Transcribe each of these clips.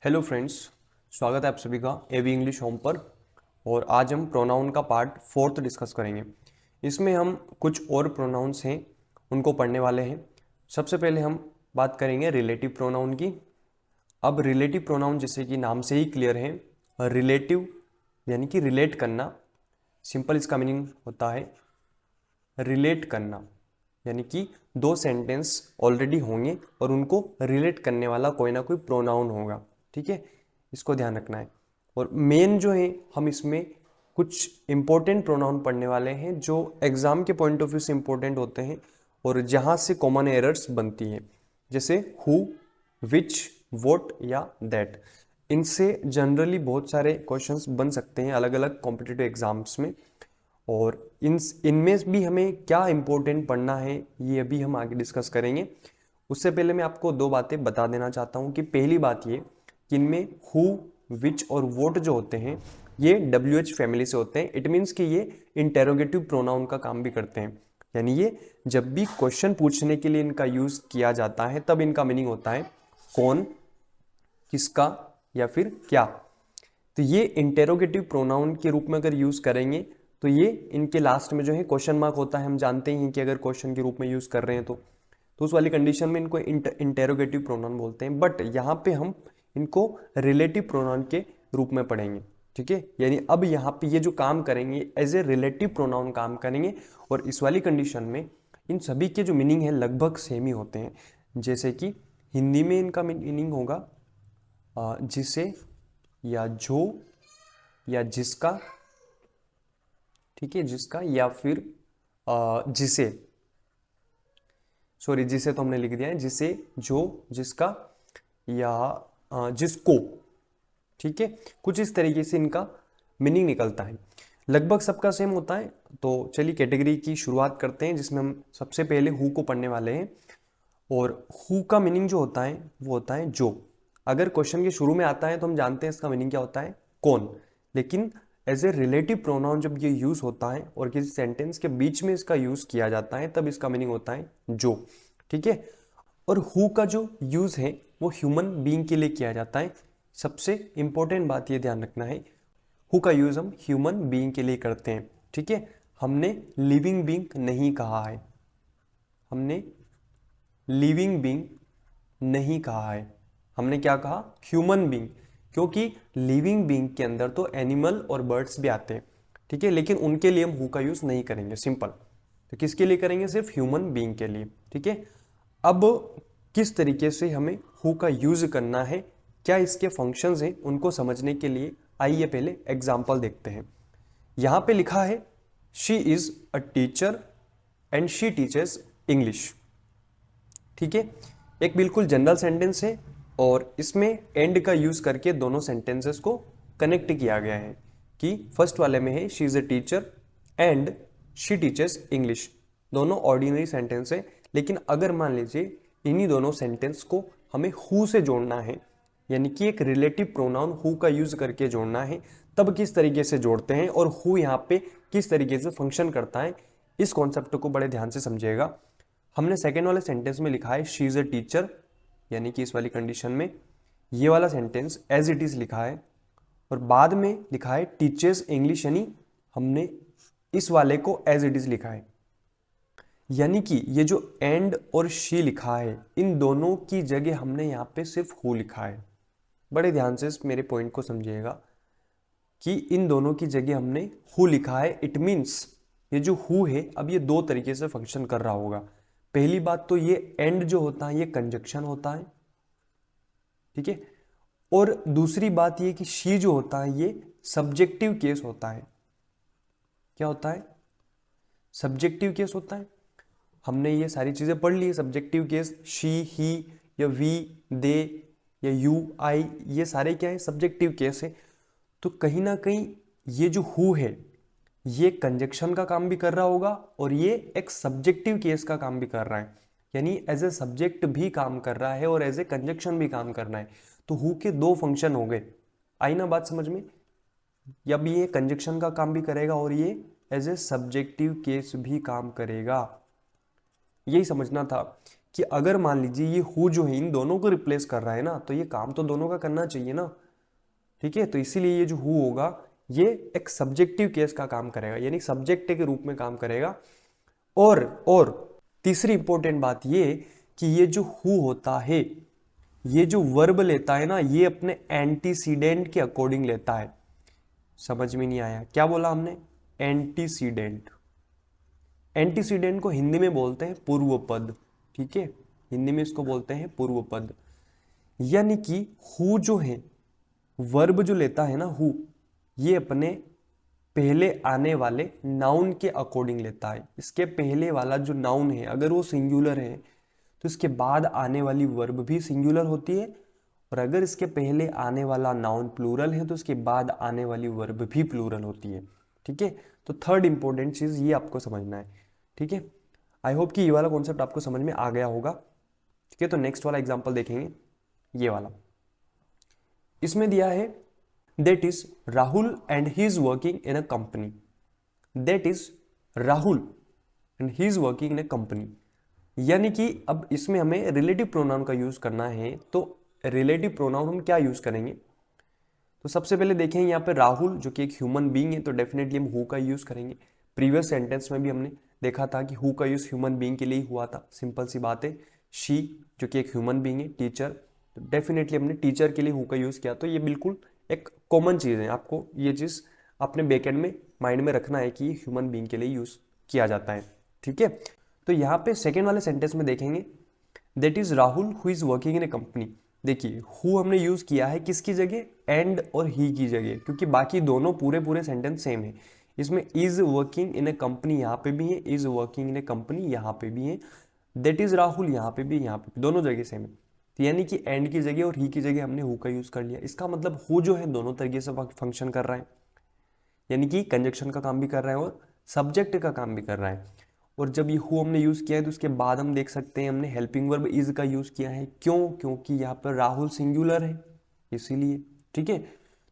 Hello friends, स्वागत है आप सभी का एवी इंग्लिश होम पर। और आज हम प्रोनाउन का पार्ट फोर्थ डिस्कस करेंगे। इसमें हम कुछ और प्रोनाउंस हैं उनको पढ़ने वाले हैं। सबसे पहले हम बात करेंगे रिलेटिव प्रोनाउन की। अब रिलेटिव प्रोनाउन जैसे कि नाम से ही क्लियर है, रिलेटिव यानी कि रिलेट करना। सिंपल इसका मीनिंग होता है रिलेट करना, यानी कि दो सेंटेंस ऑलरेडी होंगे और उनको रिलेट करने वाला कोई ना कोई प्रोनाउन होगा। ठीक है, इसको ध्यान रखना है। और मेन जो है, हम इसमें कुछ इंपॉर्टेंट प्रोनाउन पढ़ने वाले हैं जो एग्जाम के पॉइंट ऑफ व्यू से इंपॉर्टेंट होते हैं और जहाँ से कॉमन एरर्स बनती हैं, जैसे हु, विच, वोट या दैट। इनसे जनरली बहुत सारे क्वेश्चंस बन सकते हैं अलग अलग कॉम्पिटिटिव एग्जाम्स में। और इनमें भी हमें क्या इंपॉर्टेंट पढ़ना है ये अभी हम आगे डिस्कस करेंगे। उससे पहले मैं आपको दो बातें बता देना चाहता हूँ कि पहली बात ये कि इनमें हु, विच और वोट जो होते हैं ये WH फैमिली से होते हैं। इट मीन्स कि ये इंटेरोगेटिव प्रोनाउन का काम भी करते हैं, यानी ये जब भी क्वेश्चन पूछने के लिए इनका यूज किया जाता है तब इनका मीनिंग होता है कौन, किसका या फिर क्या। तो ये इंटेरोगेटिव प्रोनाउन के रूप में अगर यूज करेंगे तो ये इनके लास्ट में जो है क्वेश्चन मार्क होता है। हम जानते ही हैं कि अगर क्वेश्चन के रूप में यूज कर रहे हैं तो उस वाली कंडीशन में इनको इंटेरोगेटिव प्रोनाउन बोलते हैं। बट यहाँ पे हम इनको रिलेटिव प्रोनाउन के रूप में पढ़ेंगे। ठीक है, यानी अब यहाँ पे ये जो काम करेंगे एज ए रिलेटिव प्रोनाउन काम करेंगे। और इस वाली कंडीशन में इन सभी के जो मीनिंग है लगभग सेम ही होते हैं। जैसे कि हिंदी में इनका मीनिंग होगा जिसे या जो या जिसका। ठीक है, जिसका या फिर जिसे, सॉरी जिसे तो हमने लिख दिया है, जिसे, जो, जिसका या जिसको। ठीक है, कुछ इस तरीके से इनका मीनिंग निकलता है, लगभग सबका सेम होता है। तो चलिए कैटेगरी की शुरुआत करते हैं जिसमें हम सबसे पहले हु को पढ़ने वाले हैं। और हु का मीनिंग जो होता है वो होता है जो। अगर क्वेश्चन के शुरू में आता है तो हम जानते हैं इसका मीनिंग क्या होता है, कौन। लेकिन एज ए रिलेटिव प्रोनाउन जब ये यूज होता है और किसी सेंटेंस के बीच में इसका यूज किया जाता है तब इसका मीनिंग होता है जो। ठीक है, और हु का जो यूज है वो ह्यूमन बीइंग के लिए किया जाता है। सबसे इंपॉर्टेंट बात ये ध्यान रखना है, हु का यूज हम ह्यूमन बीइंग के लिए करते हैं। ठीक है, हमने लिविंग बीइंग नहीं कहा है, हमने लिविंग बीइंग नहीं कहा है, हमने क्या कहा, ह्यूमन बीइंग। क्योंकि लिविंग बीइंग के अंदर तो एनिमल और बर्ड्स भी आते हैं। ठीक है, लेकिन उनके लिए हम हु का यूज नहीं करेंगे, सिंपल। तो किसके लिए करेंगे, सिर्फ ह्यूमन बीइंग के लिए। ठीक है, अब किस तरीके से हमें हु का यूज करना है, क्या इसके फंक्शंस हैं, उनको समझने के लिए आइए पहले एग्जाम्पल देखते हैं। यहां पे लिखा है she is a teacher and she teachers English. ठीक है, एक बिल्कुल जनरल सेंटेंस है और इसमें एंड का यूज करके दोनों सेंटेंसेस को कनेक्ट किया गया है। कि फर्स्ट वाले में है she is a teacher and she teachers English. दोनों ऑर्डिनरी सेंटेंस है, लेकिन अगर मान लीजिए इन्हीं दोनों सेंटेंस को हमें हु से जोड़ना है, यानी कि एक रिलेटिव प्रोनाउन हु का यूज करके जोड़ना है, तब किस तरीके से जोड़ते हैं और हु यहाँ पे किस तरीके से फंक्शन करता है, इस कॉन्सेप्ट को बड़े ध्यान से समझिएगा। हमने सेकेंड वाले सेंटेंस में लिखा है शी इज अ टीचर, यानी कि इस वाली कंडीशन में ये वाला सेंटेंस एज इट इज लिखा है। और बाद में लिखा है टीचर्स इंग्लिश, यानी हमने इस वाले को एज इट इज लिखा है। यानी कि ये जो एंड और शी लिखा है इन दोनों की जगह हमने यहाँ पे सिर्फ हु लिखा है। बड़े ध्यान से इस मेरे पॉइंट को समझिएगा कि इन दोनों की जगह हमने हु लिखा है। इट मीन्स ये जो हु है अब ये दो तरीके से फंक्शन कर रहा होगा। पहली बात तो ये एंड जो होता है ये कंजक्शन होता है। ठीक है, और दूसरी बात ये कि शी जो होता है ये सब्जेक्टिव केस होता है। क्या होता है, सब्जेक्टिव केस होता है। हमने ये सारी चीजें पढ़ ली है, सब्जेक्टिव केस शी, ही या वी, दे या यू, आई, ये सारे क्या है, सब्जेक्टिव केस है। तो कहीं ना कहीं ये जो हु है ये कंजक्शन का काम भी कर रहा होगा और ये एक सब्जेक्टिव केस का काम भी कर रहा है, यानी एज ए सब्जेक्ट भी काम कर रहा है और एज ए कंजक्शन भी काम करना है। तो हु के दो फंक्शन हो गए। आई ना बात समझ में, अब ये कंजक्शन का काम भी करेगा और ये एज ए सब्जेक्टिव केस भी काम करेगा। यही समझना था कि अगर मान लीजिए ये हु जो है इन दोनों को रिप्लेस कर रहा है ना, तो ये काम तो दोनों का करना चाहिए ना, ठीक है। तो इसीलिए ये जो हु होगा ये एक सब्जेक्टिव केस का काम करेगा, यानी सब्जेक्ट के रूप में काम करेगा। और तीसरी इंपॉर्टेंट बात ये कि ये जो हु होता है, ये जो वर्ब लेता है ना, ये अपने एंटीसीडेंट के अकॉर्डिंग लेता है। समझ में नहीं आया क्या बोला हमने? एंटीसीडेंट। एंटीसीडेंट को हिंदी में बोलते हैं पूर्व पद, ठीक है, हिंदी में इसको बोलते हैं पूर्व पद। यानी कि हु जो है, वर्ब जो लेता है ना हु, ये अपने पहले आने वाले नाउन के अकॉर्डिंग लेता है। इसके पहले वाला जो नाउन है अगर वो सिंगुलर है तो इसके बाद आने वाली वर्ब भी सिंगुलर होती है, और अगर इसके पहले आने वाला नाउन प्लूरल है तो इसके बाद आने वाली वर्ब भी प्लूरल होती है, ठीक है। तो थर्ड इंपॉर्टेंट चीज ये आपको समझना है, ठीक है। आई होप कि ये वाला कॉन्सेप्ट आपको समझ में आ गया होगा, ठीक है। तो नेक्स्ट वाला एग्जांपल देखेंगे, ये वाला। इसमें दिया है that is Rahul and he is working in a company. That is Rahul and he is working in a company, यानी कि अब इसमें हमें रिलेटिव प्रोनाउन का यूज करना है। तो रिलेटिव प्रोनाउन हम क्या यूज करेंगे? तो सबसे पहले देखें यहाँ पे राहुल जो कि एक ह्यूमन बीइंग है, तो डेफिनेटली हम हु का यूज करेंगे। प्रीवियस सेंटेंस में भी हमने देखा था कि हु का यूज ह्यूमन बीइंग के लिए ही हुआ था, सिंपल सी बात है। शी जो कि एक ह्यूमन बीइंग है, टीचर, तो डेफिनेटली हमने टीचर के लिए हु का यूज किया। तो ये बिल्कुल एक कॉमन चीज है, आपको ये चीज अपने बैकएंड में माइंड में रखना है कि ये ह्यूमन बीइंग के लिए यूज किया जाता है, ठीक है। तो यहाँ पे सेकेंड वाले सेंटेंस में देखेंगे that is Rahul who is working in A company. देखिए हु हमने यूज किया है किसकी जगह? एंड और ही की जगह, क्योंकि बाकी दोनों पूरे सेंटेंस सेम है। इसमें is working in A company यहाँ पे भी है, is working in A company यहाँ पे भी है, दैट इज राहुल यहाँ पे भी, यहाँ पे भी, दोनों जगह सेम है। तो यानी कि एंड की जगह और ही की जगह हमने हु का यूज कर लिया। इसका मतलब हु जो है दोनों तरीके से फंक्शन कर रहा है, यानी कि कंजक्शन का काम भी कर रहा है और सब्जेक्ट का काम भी कर रहा है। और जब ये हु हमने यूज किया है तो उसके बाद हम देख सकते हैं हमने हेल्पिंग वर्ब इज का यूज किया है। क्यों? क्योंकि यहाँ पर राहुल सिंगुलर है इसीलिए, ठीक है।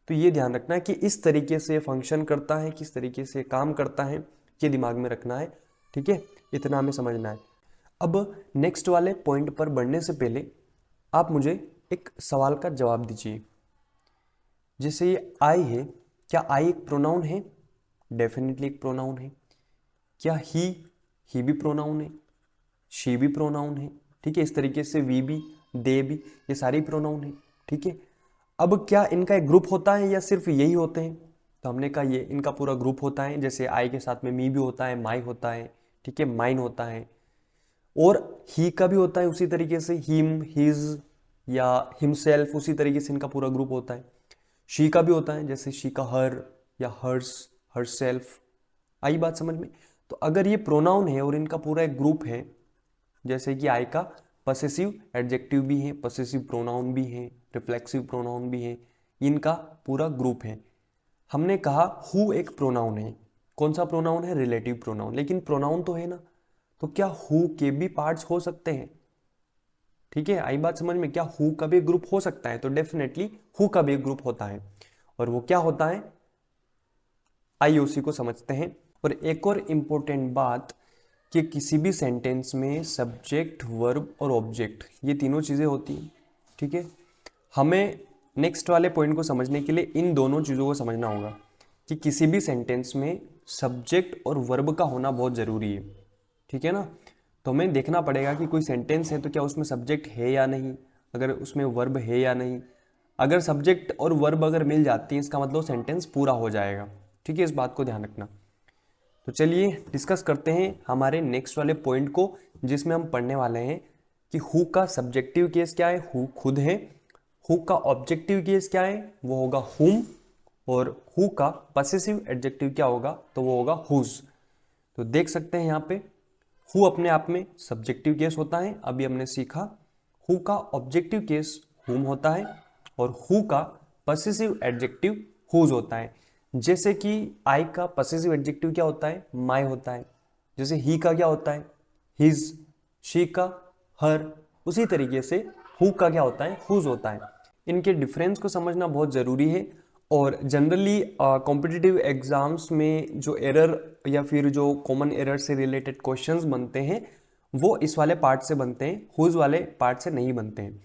तो ये ध्यान रखना है कि इस तरीके से फंक्शन करता है, किस तरीके से काम करता है, ये दिमाग में रखना है, ठीक है। इतना हमें समझना है। अब नेक्स्ट वाले पॉइंट पर बढ़ने से पहले आप मुझे एक सवाल का जवाब दीजिए। जैसे ये आई है, क्या आई एक प्रोनाउन है? डेफिनेटली एक प्रोनाउन है। क्या ही भी प्रोनाउन है, शी भी प्रोनाउन है, ठीक है। इस तरीके से वी भी, दे भी, ये सारे प्रोनाउन है, ठीक है। अब क्या इनका एक ग्रुप होता है या सिर्फ यही होते हैं? तो हमने कहा ये इनका पूरा ग्रुप होता है। जैसे आई के साथ में मी भी होता है, माई होता है, ठीक है, माइन होता है, और ही का भी होता है उसी तरीके से, हिम, हिज या हिमसेल्फ, उसी तरीके से इनका पूरा ग्रुप होता है। शी का भी होता है, जैसे शी का हर या हर्स, हरसेल्फ। आई बात समझ में? तो अगर ये प्रोनाउन है और इनका पूरा एक ग्रुप है, जैसे कि आई का पसेसिव एडजेक्टिव भी है, पसेसिव प्रोनाउन भी है, रिफ्लेक्सिव प्रोनाउन भी है, इनका पूरा ग्रुप है। हमने कहा हु एक प्रोनाउन है। कौन सा प्रोनाउन है? Relative pronoun. लेकिन प्रोनाउन तो है ना, तो क्या हु के भी पार्ट्स हो सकते हैं? ठीक है, आई बात समझ में? क्या हु का भी ग्रुप हो सकता है? तो डेफिनेटली हु का भी ग्रुप होता है, और वो क्या होता है? आइए उसी को समझते हैं। और एक और इंपॉर्टेंट बात कि किसी भी सेंटेंस में सब्जेक्ट, वर्ब और ऑब्जेक्ट, ये तीनों चीज़ें होती हैं, ठीक है। हमें नेक्स्ट वाले पॉइंट को समझने के लिए इन दोनों चीज़ों को समझना होगा कि किसी भी सेंटेंस में सब्जेक्ट और वर्ब का होना बहुत ज़रूरी है, ठीक है ना। तो हमें देखना पड़ेगा कि कोई सेंटेंस है तो क्या उसमें सब्जेक्ट है या नहीं, अगर उसमें वर्ब है या नहीं। अगर सब्जेक्ट और वर्ब अगर मिल जाती है इसका मतलब सेंटेंस पूरा हो जाएगा, ठीक है। इस बात को ध्यान रखना। तो चलिए डिस्कस करते हैं हमारे नेक्स्ट वाले पॉइंट को, जिसमें हम पढ़ने वाले हैं कि हु का सब्जेक्टिव केस क्या है, हु खुद है। हु का ऑब्जेक्टिव केस क्या है, वो होगा हुम। और हु का पसेसिव एडजेक्टिव क्या होगा, तो वो होगा हुज। तो देख सकते हैं यहाँ पे हु अपने आप में सब्जेक्टिव केस होता है, अभी हमने सीखा। हु का ऑब्जेक्टिव केस हुम होता है, और हु का पसेसिव एडजेक्टिव हुज होता है। जैसे कि आई का पसेसिव एडजेक्टिव क्या होता है, माई होता है। जैसे ही का क्या होता है, हिज, शी का हर, उसी तरीके से हु का क्या होता है, हुज होता है। इनके डिफरेंस को समझना बहुत ज़रूरी है। और जनरली कॉम्पिटिटिव एग्जाम्स में जो एरर या फिर जो कॉमन एरर से रिलेटेड क्वेश्चंस बनते हैं वो इस वाले पार्ट से बनते हैं, हुज वाले पार्ट से नहीं बनते हैं।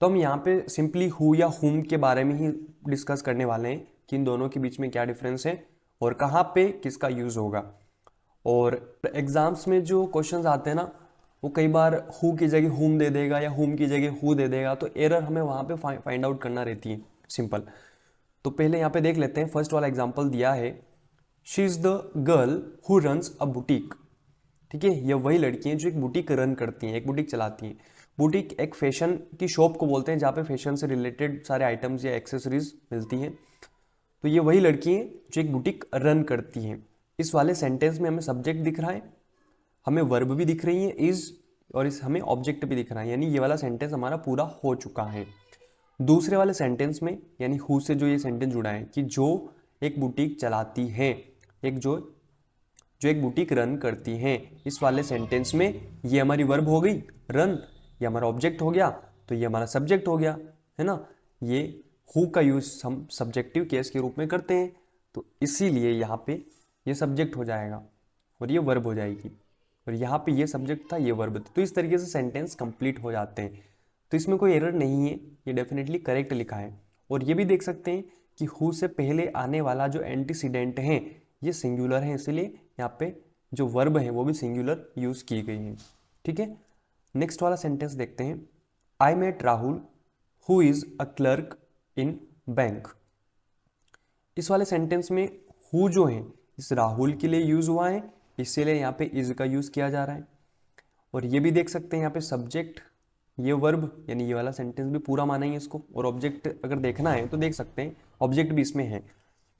तो हम यहाँ पे सिंपली हु या हुम के बारे में ही डिस्कस करने वाले हैं कि इन दोनों के बीच में क्या डिफरेंस है और कहाँ पे किसका यूज होगा। और एग्जाम्स में जो क्वेश्चंस आते हैं ना, वो कई बार हु की जगह हुम दे देगा या हुम की जगह हु दे देगा, तो एरर हमें वहाँ पे फाइंड आउट करना रहती है सिंपल। तो पहले यहाँ पे देख लेते हैं, फर्स्ट वाला एग्जाम्पल दिया है, she is the girl who runs a boutique. ठीक है, ये वही लड़की हैं जो एक बुटीक रन करती हैं, एक बुटीक चलाती हैं। बुटीक एक फैशन की शॉप को बोलते हैं जहाँ पे फैशन से रिलेटेड सारे आइटम्स या एक्सेसरीज मिलती हैं। तो ये वही लड़की हैं जो एक बुटीक रन करती हैं। इस वाले सेंटेंस में हमें सब्जेक्ट दिख रहा है, हमें वर्ब भी दिख रही है इज, और इस हमें ऑब्जेक्ट भी दिख रहा है, यानी ये वाला सेंटेंस हमारा पूरा हो चुका है। दूसरे वाले सेंटेंस में यानी हु से जो ये सेंटेंस जुड़ा है कि जो एक बुटीक चलाती है, एक जो एक बुटीक रन करती हैं, इस वाले सेंटेंस में ये हमारी वर्ब हो गई रन, ये हमारा ऑब्जेक्ट हो गया, तो ये हमारा सब्जेक्ट हो गया, है ना। ये हु का यूज हम सब्जेक्टिव केस के रूप में करते हैं, तो इसीलिए यहाँ पे ये सब्जेक्ट हो जाएगा और ये वर्ब हो जाएगी, और यहाँ पे ये सब्जेक्ट था, ये वर्ब था। तो इस तरीके से सेंटेंस कंप्लीट हो जाते हैं। तो इसमें कोई एरर नहीं है, ये डेफिनेटली करेक्ट लिखा है। और ये भी देख सकते हैं कि हु से पहले आने वाला जो एंटीसीडेंट है ये सिंगुलर है, इसीलिए यहाँ पे जो वर्ब है वो भी सिंगुलर यूज की गई है। ठीक है, नेक्स्ट वाला सेंटेंस देखते हैं, I met Rahul who is a clerk in bank. इस वाले सेंटेंस में हु जो है इस राहुल के लिए यूज हुआ है, इसीलिए यहाँ पे इज का यूज किया जा रहा है। और ये भी देख सकते हैं यहाँ पे सब्जेक्ट, ये वर्ब, यानी ये वाला सेंटेंस भी पूरा मानेंगे इसको। और ऑब्जेक्ट अगर देखना है तो देख सकते हैं ऑब्जेक्ट भी इसमें है।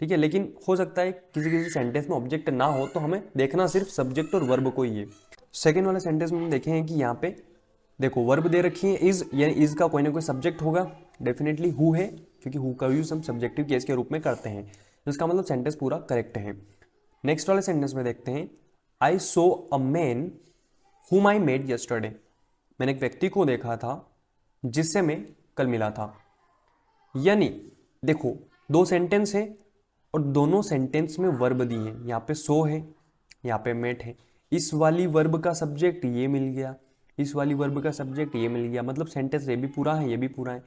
ठीक है, लेकिन हो सकता है किसी किसी सेंटेंस में ऑब्जेक्ट ना हो, तो हमें देखना सिर्फ सब्जेक्ट और वर्ब को ही है। सेकेंड वाले सेंटेंस में हम देखें कि यहाँ पे देखो वर्ब दे रखी है इज, यानी इज का कोई ना कोई सब्जेक्ट होगा, डेफिनेटली हु है, क्योंकि हु का यूज हम सब्जेक्टिव केस के रूप में करते हैं। तो इसका मतलब सेंटेंस पूरा करेक्ट है। नेक्स्ट वाले सेंटेंस में देखते हैं, I saw a man whom I met yesterday। मैंने एक व्यक्ति को देखा था जिससे मैं कल मिला था। यानी देखो दो सेंटेंस है और दोनों सेंटेंस में वर्ब दी है, यहाँ पे सो है, यहाँ पे मेट है। इस वाली वर्ब का सब्जेक्ट ये मिल गया, इस वाली वर्ब का सब्जेक्ट ये मिल गया, मतलब सेंटेंस ये भी पूरा है, ये भी पूरा है।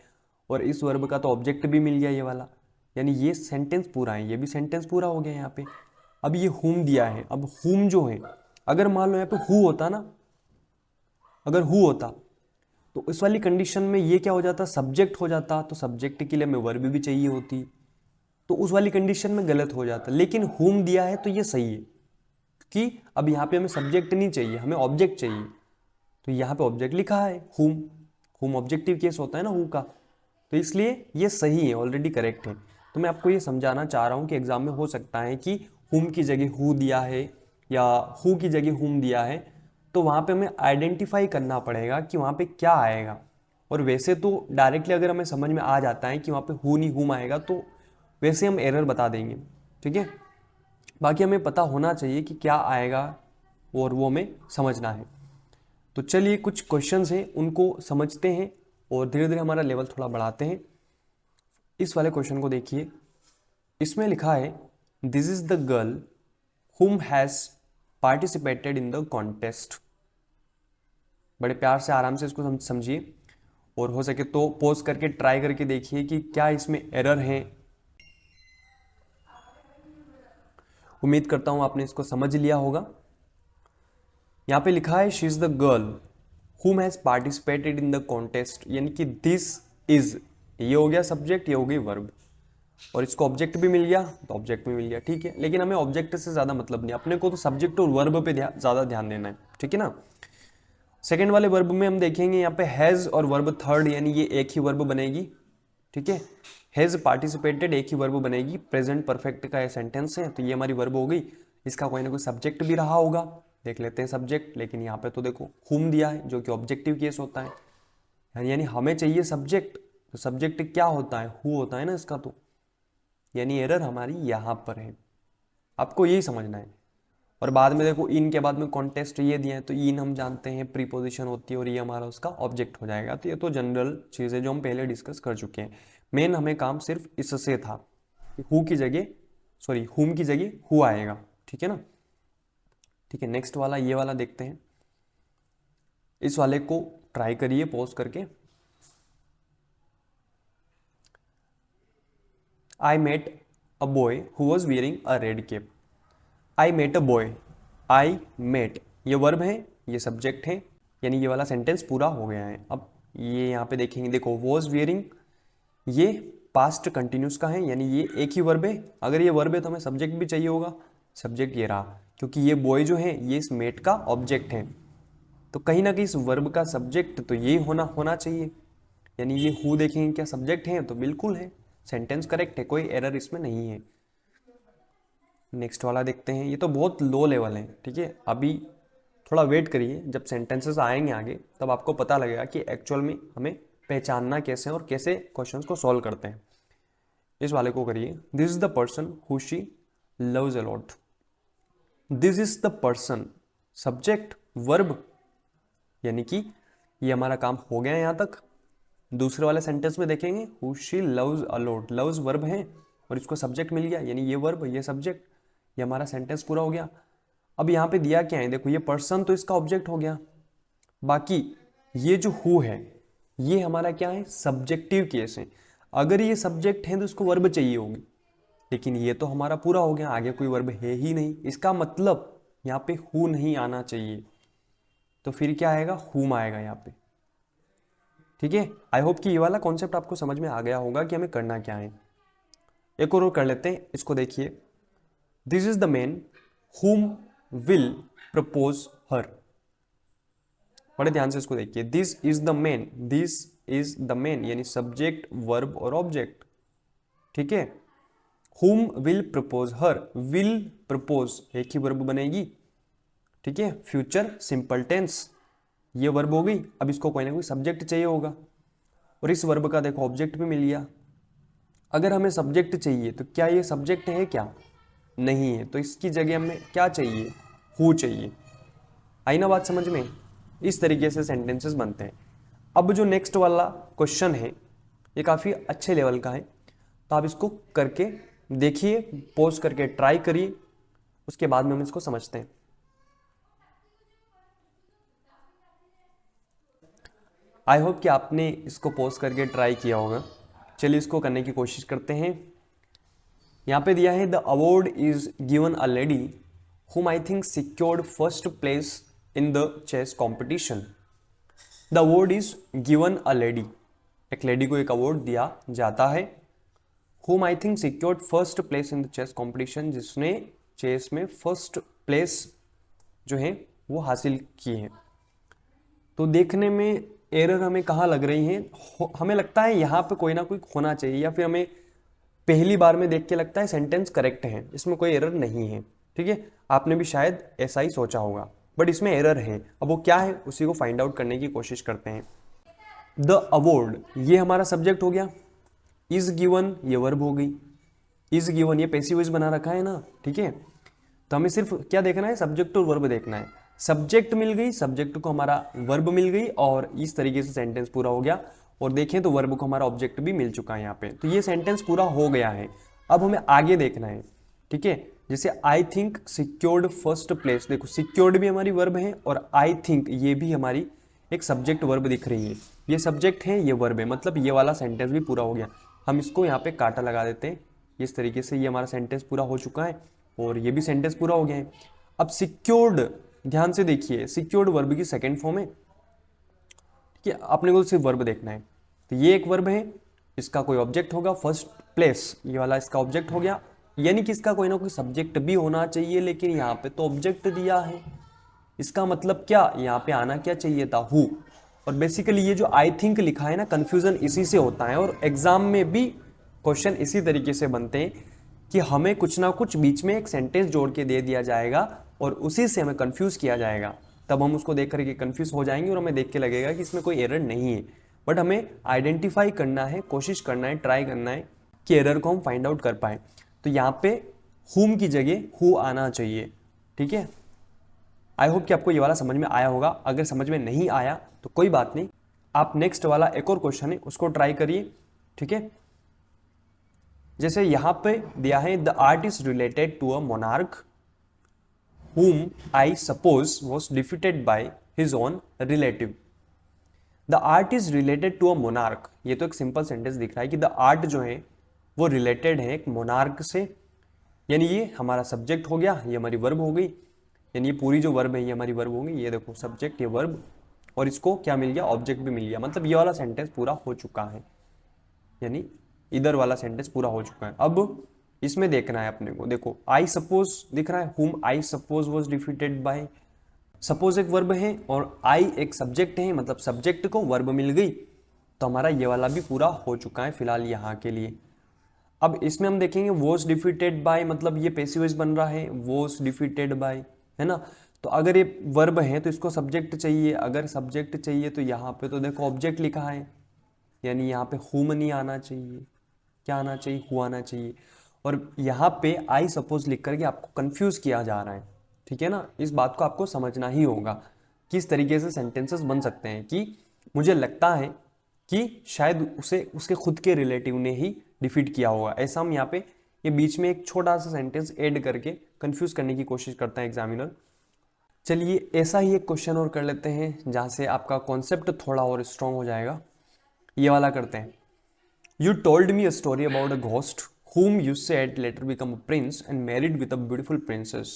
और इस वर्ब का तो ऑब्जेक्ट भी मिल गया ये वाला, यानी ये सेंटेंस पूरा है, ये भी सेंटेंस पूरा हो गया यहाँ पे। अब ये हुम दिया है, अब हुम जो है, अगर मान लो यहाँ पे हु होता ना, अगर हु होता तो इस वाली कंडीशन में ये क्या हो जाता, सब्जेक्ट हो जाता, तो सब्जेक्ट के लिए हमें वर्ब भी चाहिए होती, तो उस वाली कंडीशन में गलत हो जाता। लेकिन हुम दिया है तो ये सही है, कि अब यहाँ पे हमें सब्जेक्ट नहीं चाहिए, हमें ऑब्जेक्ट चाहिए। तो यहाँ पे ऑब्जेक्ट लिखा है हुम, हुम ऑब्जेक्टिव केस होता है ना हु का, तो इसलिए ये सही है, ऑलरेडी करेक्ट है। तो मैं आपको ये समझाना चाह रहा हूँ कि एग्जाम में हो सकता है कि हुम की जगह हु दिया है या हु की जगह हुम दिया है, तो वहाँ पे हमें आइडेंटिफाई करना पड़ेगा कि वहाँ पे क्या आएगा। और वैसे तो डायरेक्टली अगर हमें समझ में आ जाता है कि वहाँ पे हु नहीं हुम आएगा, तो वैसे हम एरर बता देंगे। ठीक है, बाकी हमें पता होना चाहिए कि क्या आएगा और वो हमें समझना है। तो चलिए कुछ क्वेश्चंस हैं उनको समझते हैं और धीरे धीरे हमारा लेवल थोड़ा बढ़ाते हैं। इस वाले क्वेश्चन को देखिए, इसमें लिखा है this is the girl whom has participated in the contest। बड़े प्यार से आराम से इसको समझिए और हो सके तो पॉज करके ट्राई करके देखिए कि क्या इसमें एरर है। उम्मीद करता हूं आपने इसको समझ लिया होगा। यहां पे लिखा है she is the girl whom has participated in the contest, यानी कि दिस इज, ये हो गया सब्जेक्ट, ये हो गई वर्ब, और इसको ऑब्जेक्ट भी मिल गया तो ऑब्जेक्ट भी मिल गया। ठीक है, लेकिन हमें ऑब्जेक्ट से ज्यादा मतलब नहीं, अपने को तो सब्जेक्ट और वर्ब पे ज्यादा ध्यान देना है। ठीक है ना। सेकेंड वाले वर्ब में हम देखेंगे यहाँ पे हैज और वर्ब थर्ड, यानी ये एक ही वर्ब बनेगी। ठीक है, हैज पार्टिसिपेटेड एक ही वर्ब बनेगी, प्रेजेंट परफेक्ट का ये सेंटेंस है, तो ये हमारी वर्ब हो गई। इसका कोई ना कोई सब्जेक्ट भी रहा होगा, देख लेते हैं सब्जेक्ट। लेकिन यहाँ पे तो देखो हुम दिया है जो कि ऑब्जेक्टिव केस होता है, यानी हमें चाहिए सब्जेक्ट, तो सब्जेक्ट क्या होता है, हु होता है ना इसका, तो यानी एरर हमारी यहाँ पर है। आपको यही समझना है। और बाद में देखो इन के बाद में कॉन्टेस्ट ये दिया है, तो इन हम जानते हैं प्रीपोजिशन होती है और ये हमारा उसका ऑब्जेक्ट हो जाएगा। तो ये तो जनरल चीज़ है जो हम पहले डिस्कस कर चुके हैं। मेन हमें काम सिर्फ इससे था, हु की जगह सॉरी हुम की जगह हु आएगा। ठीक है ना। ठीक है, नेक्स्ट वाला ये वाला देखते हैं। इस वाले को ट्राई करिए पॉज करके। I met a boy who was wearing a red cap. I met a boy, I met ये वर्ब है, ये सब्जेक्ट है, यानी ये वाला सेंटेंस पूरा हो गया है। अब ये यहाँ पे देखेंगे, देखो वॉज वियरिंग ये पास्ट कंटिन्यूस का है, यानी ये एक ही वर्ब है। अगर ये वर्ब है तो हमें सब्जेक्ट भी चाहिए होगा, सब्जेक्ट ये रहा, क्योंकि ये बॉय जो है ये इस मेट का ऑब्जेक्ट है। तो कहीं ना कहीं इस वर्ब का सब्जेक्ट तो ये होना चाहिए, यानी ये हु देखेंगे क्या सब्जेक्ट है, तो बिल्कुल है, सेंटेंस करेक्ट है, कोई एरर इसमें नहीं है। नेक्स्ट वाला देखते हैं, ये तो बहुत लो लेवल है, ठीक है। अभी थोड़ा वेट करिए, जब सेंटेंसेस आएंगे आगे तब आपको पता लगेगा कि एक्चुअल में हमें पहचानना कैसे और कैसे क्वेश्चंस को सॉल्व करते हैं। इस वाले को करिए, this is the person who she loves a lot. This is the person, subject verb, यानी कि ये हमारा काम हो गया है यहाँ तक। दूसरे वाले सेंटेंस में देखेंगे who she loves a lot, loves verb है और इसको सब्जेक्ट मिल गया, यानी ये वर्ब ये सब्जेक्ट, ये हमारा सेंटेंस पूरा हो गया। अब यहाँ पे दिया क्या है, देखो ये पर्सन तो इसका ऑब्जेक्ट हो गया, बाकी ये जो हु है ये हमारा क्या है, सब्जेक्टिव केस है। अगर ये सब्जेक्ट है तो इसको वर्ब चाहिए होगी, लेकिन ये तो हमारा पूरा हो गया, आगे कोई वर्ब है ही नहीं, इसका मतलब यहाँ पे हु नहीं आना चाहिए, तो फिर क्या आएगा, हुम आएगा यहाँ पे। ठीक है, आई होप कि ये वाला कॉन्सेप्ट आपको समझ में आ गया होगा कि हमें करना क्या है। एक और कर लेते हैं, इसको देखिए, दिस इज द मैन हुम विल प्रपोज हर। बड़े ध्यान से इसको देखिए, this is the man, this is the man यानी सब्जेक्ट वर्ब और ऑब्जेक्ट, ठीक है। हुम will propose her, will propose एक ही वर्ब बनेगी, ठीक है, फ्यूचर सिंपल टेंस, ये वर्ब हो गई। अब इसको कोई ना कोई सब्जेक्ट चाहिए होगा, और इस वर्ब का देखो ऑब्जेक्ट भी मिल गया। अगर हमें सब्जेक्ट चाहिए तो क्या ये सब्जेक्ट है, क्या नहीं है, तो इसकी जगह हमें क्या चाहिए, हु चाहिए। आई ना बात समझ में, इस तरीके से सेंटेंसेस बनते हैं। अब जो नेक्स्ट वाला क्वेश्चन है ये काफ़ी अच्छे लेवल का है, तो आप इसको करके देखिए, पॉज करके ट्राई करिए, उसके बाद में हम इसको समझते हैं। आई होप कि आपने इसको पॉज करके ट्राई किया होगा। चलिए इसको करने की कोशिश करते हैं। यहाँ पे दिया है, the award is given a lady whom I think secured first place in the chess competition. The award is given a lady. एक लेडी को एक अवार्ड दिया जाता है, whom I think secured first place in the chess competition, जिसने chess में first place जो है वो हासिल की है। तो देखने में एरर हमें कहाँ लग रही है, हमें लगता है यहाँ पे कोई ना कोई होना चाहिए, या फिर हमें पहली बार में देख के लगता है सेंटेंस करेक्ट है, इसमें कोई एरर नहीं है, ठीक है। आपने भी शायद ऐसा ही सोचा होगा, बट इसमें एरर है। अब वो क्या है उसी को फाइंड आउट करने की कोशिश करते हैं। द अवार्ड ये हमारा सब्जेक्ट हो गया, इज गिवन ये वर्ब हो गई, इज गिवन ये पैसिव वॉइस बना रखा है ना, ठीक है। तो हमें सिर्फ क्या देखना है, सब्जेक्ट और वर्ब देखना है। सब्जेक्ट मिल गई, सब्जेक्ट को हमारा वर्ब मिल गई, और इस तरीके से सेंटेंस पूरा हो गया। और देखें तो वर्ब को हमारा ऑब्जेक्ट भी मिल चुका है यहाँ पे, तो ये सेंटेंस पूरा हो गया है। अब हमें आगे देखना है, ठीक है। जैसे I think secured first place, देखो सिक्योर्ड भी हमारी वर्ब है और आई थिंक ये भी हमारी एक सब्जेक्ट वर्ब दिख रही है, ये सब्जेक्ट है ये वर्ब है, मतलब ये वाला सेंटेंस भी पूरा हो गया। हम इसको यहाँ पे कांटा लगा देते हैं, इस तरीके से ये हमारा सेंटेंस पूरा हो चुका है और ये भी सेंटेंस पूरा हो गया है। अब सिक्योर्ड, ध्यान से देखिए, सिक्योर्ड वर्ब की सेकेंड फॉर्म है, ठीक है। अपने को सिर्फ वर्ब देखना है, तो ये एक वर्ब है, इसका कोई ऑब्जेक्ट होगा, फर्स्ट प्लेस ये वाला इसका ऑब्जेक्ट हो गया, यानी कि इसका कोई ना कोई सब्जेक्ट भी होना चाहिए, लेकिन यहाँ पे तो ऑब्जेक्ट दिया है। इसका मतलब क्या, यहाँ पे आना क्या चाहिए था, हु। और बेसिकली ये जो आई थिंक लिखा है ना, कंफ्यूजन इसी से होता है, और एग्जाम में भी क्वेश्चन इसी तरीके से बनते हैं कि हमें कुछ ना कुछ बीच में एक सेंटेंस जोड़ के दे दिया जाएगा और उसी से हमें कंफ्यूज किया जाएगा, तब हम उसको देख करके कंफ्यूज हो जाएंगे और हमें देख के लगेगा कि इसमें कोई एरर नहीं है। बट हमें आइडेंटिफाई करना है, कोशिश करना है, ट्राई करना है कि एरर को हम फाइंड आउट कर पाए। तो यहाँ पे हुम की जगह हु आना चाहिए, ठीक है। आई होप कि आपको ये वाला समझ में आया होगा। अगर समझ में नहीं आया तो कोई बात नहीं, आप नेक्स्ट वाला एक और क्वेश्चन है उसको ट्राई करिए, ठीक है। जैसे यहाँ पे दिया है, the art is related to a monarch whom I suppose was defeated by his own relative. The art is related to a monarch, ये तो एक सिंपल सेंटेंस दिख रहा है कि द आर्ट जो है वो रिलेटेड है एक मोनार्क से, यानी ये हमारा सब्जेक्ट हो गया, ये हमारी वर्ब हो गई, यानी ये पूरी जो वर्ब है ये हमारी वर्ब हो गई, ये देखो सब्जेक्ट ये वर्ब, और इसको क्या मिल गया, ऑब्जेक्ट भी मिल गया, मतलब ये वाला सेंटेंस पूरा हो चुका है, यानी इधर वाला सेंटेंस पूरा हो चुका है। अब इसमें देखना है अपने को, देखो आई सपोज दिख रहा है, हुम I suppose was defeated by, suppose एक वर्ब है और आई एक सब्जेक्ट है, मतलब सब्जेक्ट को वर्ब मिल गई, तो हमारा ये वाला भी पूरा हो चुका है फिलहाल यहाँ के लिए। अब इसमें हम देखेंगे वॉज डिफीटेड बाय, मतलब ये पैसिव वॉइस बन रहा है, वॉज डिफीटेड बाय, है ना। तो अगर ये वर्ब है तो इसको सब्जेक्ट चाहिए, अगर सब्जेक्ट चाहिए तो यहाँ पे तो देखो ऑब्जेक्ट लिखा है, यानी यहाँ पे हुम नहीं आना चाहिए, क्या आना चाहिए, हु आना चाहिए। और यहाँ पे आई सपोज लिख करके आपको कंफ्यूज किया जा रहा है, ठीक है ना। इस बात को आपको समझना ही होगा किस तरीके से सेंटेंसेस बन सकते हैं, कि मुझे लगता है कि शायद उसे उसके खुद के रिलेटिव ने ही डिफीट किया होगा, ऐसा हम यहाँ पे ये बीच में एक छोटा सा सेंटेंस ऐड करके कंफ्यूज करने की कोशिश करता है एग्जामिनर। चलिए ऐसा ही एक क्वेश्चन और कर लेते हैं जहाँ से आपका कॉन्सेप्ट थोड़ा और स्ट्रॉन्ग हो जाएगा, ये वाला करते हैं। You told me a story about a ghost whom you said later become a prince and married with a beautiful princess।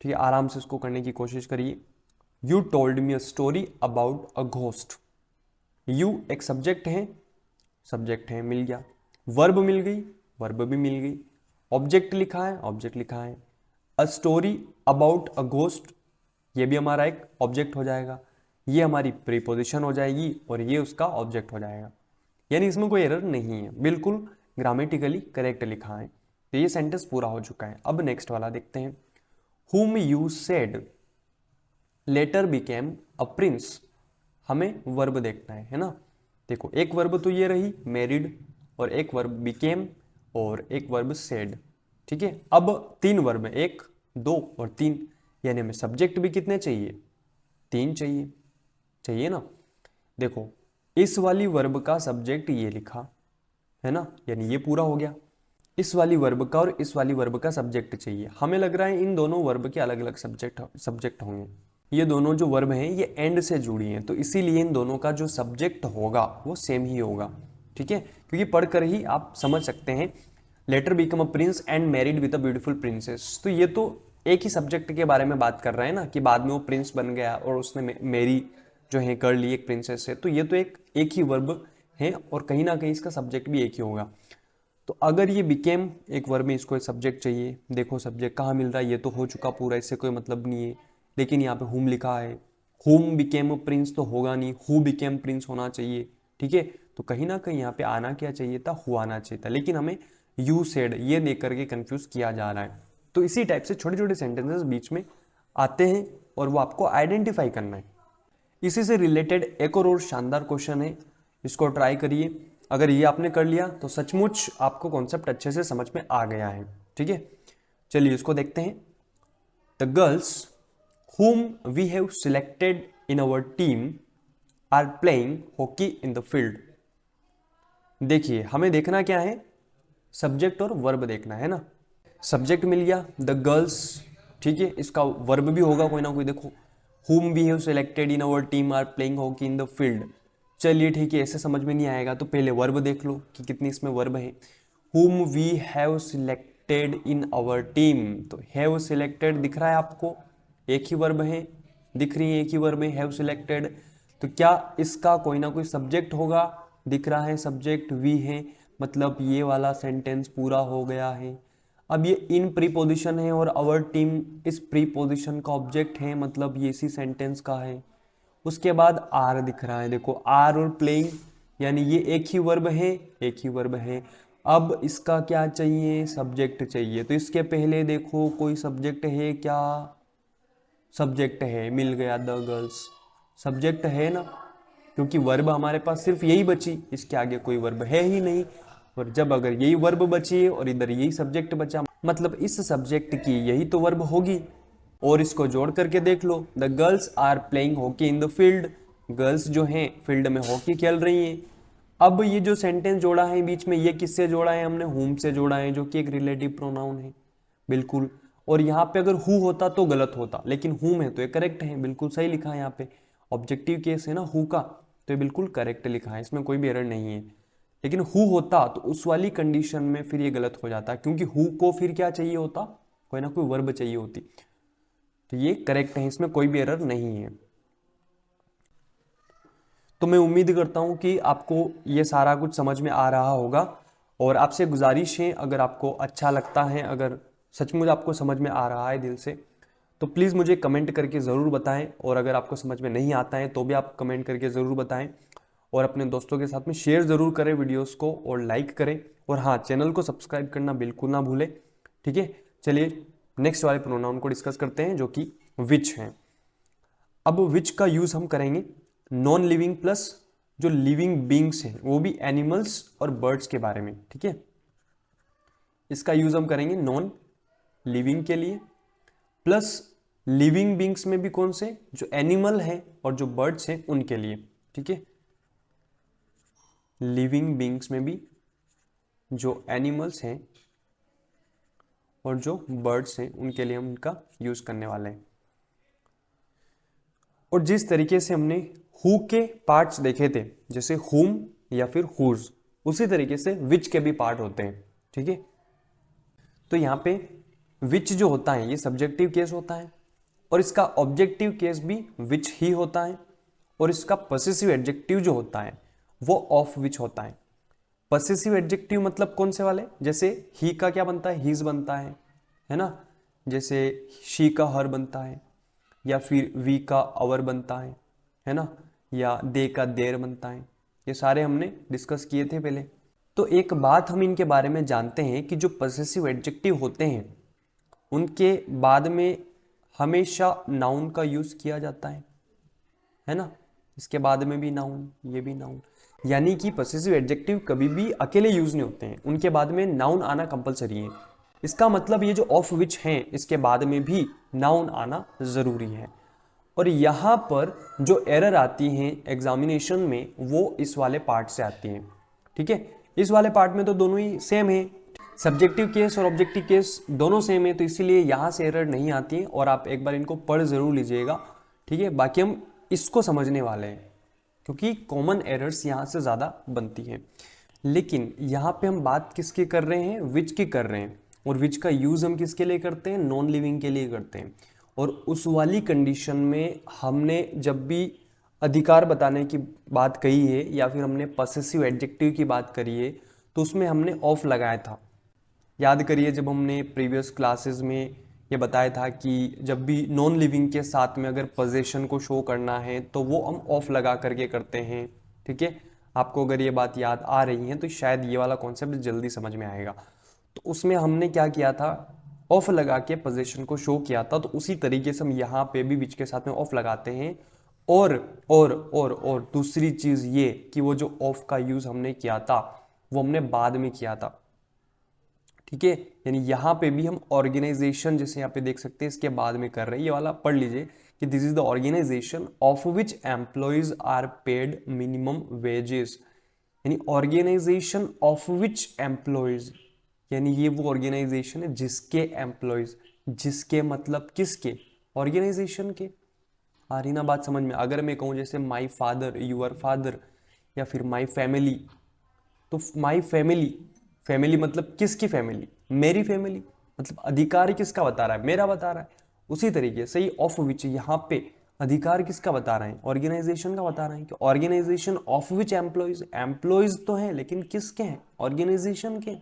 ठीक है, आराम से इसको करने की कोशिश करिए। You told me a story about a ghost। You एक सब्जेक्ट है मिल गया, वर्ब मिल गई, वर्ब भी मिल गई, ऑब्जेक्ट लिखा है, ऑब्जेक्ट लिखा है, a story about a ghost, ये भी हमारा एक ऑब्जेक्ट हो जाएगा, ये हमारी प्रीपोजिशन हो जाएगी और ये उसका ऑब्जेक्ट हो जाएगा, यानी इसमें कोई एरर नहीं है, बिल्कुल ग्रामेटिकली करेक्ट लिखा है। तो ये सेंटेंस पूरा हो चुका है। अब नेक्स्ट वाला देखते हैं, whom you said later became a prince, हमें वर्ब देखना है ना। देखो एक वर्ब तो ये रही मैरिड, और एक वर्ब बिकेम, और एक वर्ब सेड, ठीक है। अब तीन वर्ब है, एक दो और तीन, यानी हमें सब्जेक्ट भी कितने चाहिए, तीन चाहिए ना। देखो इस वाली वर्ब का सब्जेक्ट ये लिखा है ना, यानी ये पूरा हो गया। इस वाली वर्ब का और इस वाली वर्ब का सब्जेक्ट चाहिए, हमें लग रहा है इन दोनों वर्ब के अलग अलग सब्जेक्ट होंगे। ये दोनों जो वर्ब हैं ये एंड से जुड़ी हैं, तो इसीलिए इन दोनों का जो सब्जेक्ट होगा वो सेम ही होगा, ठीक है। क्योंकि पढ़कर ही आप समझ सकते हैं, letter become a prince and married with a beautiful princess, तो ये तो एक ही सब्जेक्ट के बारे में बात कर रहे हैं ना, कि बाद में वो प्रिंस बन गया और उसने मेरी जो है कर ली एक प्रिंसेस से, तो ये तो एक ही वर्ब है और कहीं ना कहीं इसका सब्जेक्ट भी एक ही होगा। तो अगर ये बिकेम एक वर्ब में, इसको एक सब्जेक्ट चाहिए, देखो सब्जेक्ट कहाँ मिल रहा है, ये तो हो चुका पूरा, इससे कोई मतलब नहीं है, लेकिन यहाँ पे हुम लिखा है, हुम बिकेम प्रिंस तो होगा नहीं, हु बिकेम प्रिंस होना चाहिए, ठीक है। तो कहीं ना कहीं यहाँ पे आना क्या चाहिए था, हु आना चाहिए था, लेकिन हमें यू सेड ये देख करके कंफ्यूज किया जा रहा है। तो इसी टाइप से छोटे छोटे सेंटेंसेस बीच में आते हैं और वो आपको आइडेंटिफाई करना है। इसी से रिलेटेड एक और शानदार क्वेश्चन है, इसको ट्राई करिए। अगर ये आपने कर लिया तो सचमुच आपको कॉन्सेप्ट अच्छे से समझ में आ गया है, ठीक है। चलिए इसको देखते हैं। The girls whom we have selected in our team are playing hockey in the field। देखिए हमें देखना क्या है, सब्जेक्ट और वर्ब देखना है ना। सब्जेक्ट मिल गया द गर्ल्स, ठीक है, इसका वर्ब भी होगा कोई ना कोई, देखो whom we have selected in our team are playing hockey in the field। चलिए ठीक है, ऐसे समझ में नहीं आएगा तो पहले वर्ब देख लो कि कितनी इसमें वर्ब है। whom we have selected in our team, तो have selected दिख रहा है आपको, एक ही वर्ब है, दिख रही है एक ही वर्ब है हैव सिलेक्टेड, तो क्या इसका कोई ना कोई सब्जेक्ट होगा, दिख रहा है सब्जेक्ट वी है, मतलब ये वाला सेंटेंस पूरा हो गया है। अब ये इन प्रीपोजिशन है और आवर टीम इस प्रीपोजिशन का ऑब्जेक्ट है, मतलब ये इसी सेंटेंस का है। उसके बाद आर दिख रहा है, देखो आर और प्लेइंग, यानी ये एक ही वर्ब है, एक ही वर्ब है। अब इसका क्या चाहिए, सब्जेक्ट चाहिए, तो इसके पहले देखो कोई सब्जेक्ट है क्या, सब्जेक्ट है, मिल गया द गर्ल्स, सब्जेक्ट है ना, क्योंकि वर्ब हमारे पास सिर्फ यही बची, इसके आगे कोई वर्ब है ही नहीं। और जब अगर यही वर्ब बची और इधर यही सब्जेक्ट बचा, मतलब इस सब्जेक्ट की यही तो वर्ब होगी। और इसको जोड़ करके देख लो, the girls are playing hockey in the field, girls जो हैं फील्ड में हॉकी खेल रही हैं। अब ये जो सेंटेंस जोड़ा है बीच में, ये किससे जोड़ा है हमने, हुम से जोड़ा है, जो कि एक रिलेटिव प्रोनाउन है, बिल्कुल। और यहाँ पे अगर हु होता तो गलत होता, लेकिन हुम है तो ये करेक्ट है, बिल्कुल सही लिखा है यहाँ पे। ऑब्जेक्टिव केस है ना हु का, तो ये बिल्कुल करेक्ट लिखा है, इसमें कोई भी एरर नहीं है। लेकिन हु होता तो उस वाली कंडीशन में फिर ये गलत हो जाता, क्योंकि हु को फिर क्या चाहिए होता, कोई ना कोई वर्ब चाहिए होती। तो ये करेक्ट है, इसमें कोई भी एरर नहीं है। तो मैं उम्मीद करता हूं कि आपको ये सारा कुछ समझ में आ रहा होगा, और आपसे गुजारिश है अगर आपको अच्छा लगता है, अगर सचमुच आपको समझ में आ रहा है दिल से, तो प्लीज़ मुझे कमेंट करके ज़रूर बताएं। और अगर आपको समझ में नहीं आता है तो भी आप कमेंट करके ज़रूर बताएं, और अपने दोस्तों के साथ में शेयर ज़रूर करें वीडियोस को, और लाइक करें, और हाँ, चैनल को सब्सक्राइब करना बिल्कुल ना भूलें। ठीक है, चलिए नेक्स्ट वाले प्रोनाउन को डिस्कस करते हैं, जो कि विच हैं। अब विच का यूज़ हम करेंगे नॉन लिविंग प्लस जो लिविंग बींग्स हैं, वो भी एनिमल्स और बर्ड्स के बारे में। ठीक है, इसका यूज़ हम करेंगे नॉन लिविंग के लिए, प्लस लिविंग बींग्स में भी कौन से, जो एनिमल है और जो बर्ड्स हैं उनके लिए। ठीक है, लिविंग बींग्स में भी जो एनिमल्स हैं और जो बर्ड्स हैं उनके लिए हम उनका यूज़ करने वाले हैं। और जिस तरीके से हमने हु के पार्ट्स देखे थे, जैसे हुम या फिर हुज, उसी तरीके से विच के भी पार्ट होते हैं। ठीक है, तो यहाँ पे विच जो होता है ये सब्जेक्टिव केस होता है, और इसका ऑब्जेक्टिव केस भी विच ही होता है, और इसका पॉसेसिव एडजेक्टिव जो होता है वो ऑफ विच होता है। पॉसेसिव एडजेक्टिव मतलब कौन से वाले, जैसे ही का क्या बनता है, हीज बनता है ना, जैसे शी का हर बनता है, या फिर वी का अवर बनता है ना, या दे का देर बनता है। ये सारे हमने डिस्कस किए थे पहले। तो एक बात हम इनके बारे में जानते हैं कि जो पॉसेसिव एडजेक्टिव होते हैं उनके बाद में हमेशा नाउन का यूज किया जाता है ना, इसके बाद में भी नाउन, ये भी नाउन, यानी कि पॉसेसिव एडजेक्टिव कभी भी अकेले यूज नहीं होते हैं, उनके बाद में नाउन आना कंपलसरी है। इसका मतलब ये जो ऑफ विच हैं इसके बाद में भी नाउन आना जरूरी है। और यहाँ पर जो एरर आती हैं एग्जामिनेशन में वो इस वाले पार्ट से आती हैं। ठीक है, इस वाले पार्ट में तो दोनों ही सेम है, सब्जेक्टिव केस और ऑब्जेक्टिव केस दोनों सेम है, तो इसीलिए यहाँ से एरर नहीं आती है, और आप एक बार इनको पढ़ जरूर लीजिएगा। ठीक है, बाकी हम इसको समझने वाले हैं, क्योंकि कॉमन एरर्स यहाँ से ज़्यादा बनती हैं। लेकिन यहाँ पे हम बात किसकी कर रहे हैं, विच की कर रहे हैं, और विच का यूज़ हम किसके लिए करते हैं, नॉन लिविंग के लिए करते हैं। और उस वाली कंडीशन में हमने जब भी अधिकार बताने की बात कही है, या फिर हमने पॉसेसिव एडजेक्टिव की बात करी है, तो उसमें हमने ऑफ लगाया था। याद करिए जब हमने प्रीवियस क्लासेस में ये बताया था कि जब भी नॉन लिविंग के साथ में अगर पोजेशन को शो करना है तो वो हम ऑफ लगा करके करते हैं। ठीक है, आपको अगर ये बात याद आ रही है तो शायद ये वाला कॉन्सेप्ट जल्दी समझ में आएगा। तो उसमें हमने क्या किया था, ऑफ लगा के पोजीशन को शो किया था, तो उसी तरीके से हम यहाँ पे भी विच के साथ में ऑफ लगाते हैं। और दूसरी चीज़ ये कि वो जो ऑफ का यूज़ हमने किया था वो हमने बाद में किया था। ठीक है, यानी यहाँ पे भी हम ऑर्गेनाइजेशन, जैसे यहाँ पे देख सकते हैं, इसके बाद में कर रहे हैं। ये वाला पढ़ लीजिए कि this is the organisation of which employees are paid minimum wages, यानी ऑर्गेनाइजेशन ऑफ विच एम्प्लॉयज, यानी ये वो ऑर्गेनाइजेशन है जिसके एम्प्लॉयज, जिसके मतलब किसके, ऑर्गेनाइजेशन के। आ रही ना बात समझ में। अगर मैं कहूँ जैसे माई फादर, यूर फादर, या फिर माई फैमिली, तो माई फैमिली, फैमिली मतलब किसकी फैमिली, मेरी फैमिली, मतलब अधिकार किसका बता रहा है, मेरा बता रहा है। उसी तरीके से ही ऑफ विच यहाँ पे अधिकार किसका बता रहे हैं, ऑर्गेनाइजेशन का बता रहे हैं कि organisation of which employees, employees तो हैं लेकिन किसके हैं, ऑर्गेनाइजेशन के।